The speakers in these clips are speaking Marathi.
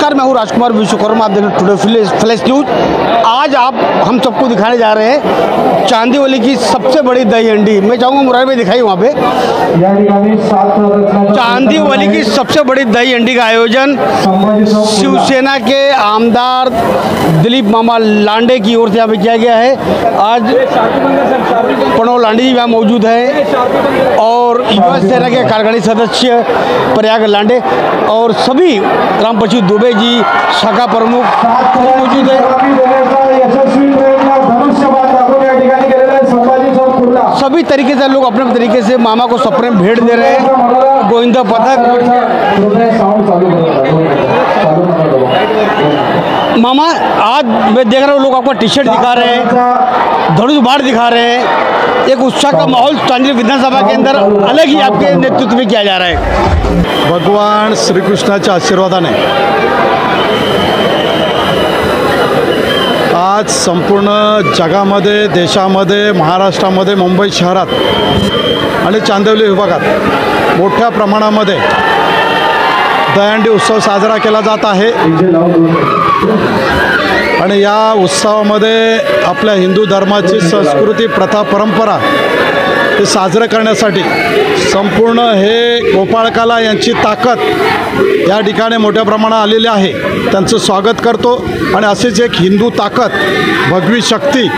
नमस्कार, मैं हूँ राजकुमार विश्वकर्मा। आप देख रहे हैं टुडे फ्लैश न्यूज। आज हम सबको दिखाने जा रहे हैं चांदीवली की सबसे बड़ी दही हंडी। मैं चाहूँगा मुरारी में दिखाई वहाँ पे चांदीवली की सबसे बड़ी दही हंडी का आयोजन शिवसेना के आमदार दिलीप मामा लांडे की ओर से यहाँ पे किया गया है। आज प्रणव लांडे जी यहाँ मौजूद हैं और युवा सेना के कार्यकारिणी सदस्य प्रयाग लांडे और सभी रामप्रचू दुबे जी शाखा प्रमुख मौजूद है। सभी तरीके से लोग अपने तरीके से मामा को सप्रेम भेंट दे रहे हैं। गोविंदा पथक मामा, आज मैं देख रहा हूँ लोग आपका टी शर्ट दिखा रहे हैं, धनुष बाढ़ दिखा रहे हैं। एक उत्साह का माहौल चांदीवली विधानसभा के अंदर अलग ही आपके नेतृत्व में किया जा रहा है। भगवान श्रीकृष्णाच्या आशीर्वादाने आज संपूर्ण जगामध्ये, देशामध्ये, महाराष्ट्रामध्ये, मुंबई शहरात आणि चांदिवली विभागात मोठ्या प्रमाणामध्ये दहीहंडी उत्सव साजरा केला जात आहे। आणि या उत्सवामध्ये आपल्या हिंदू धर्माची संस्कृती, प्रथा, परंपरा हे साजरं करण्यासाठी संपूर्ण हे गोपाळकाला यांची ताकद या ठिकाणी मोठ्या प्रमाणात आलेली आहे। त्यांचं स्वागत करतो आणि अशीच एक हिंदू ताकद, भगवी शक्ती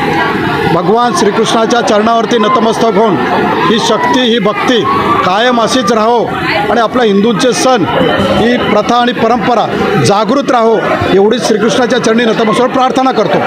भगवान श्रीकृष्णाच्या चरणावरती नतमस्तक होऊन ही शक्ती, ही भक्ती कायम अशीच राहो आणि आपल्या हिंदूंचे सण, ही प्रथा आणि परंपरा जागृत राहो एवढीच श्रीकृष्णाच्या चरणी नतमस्तक प्रार्थना करतो।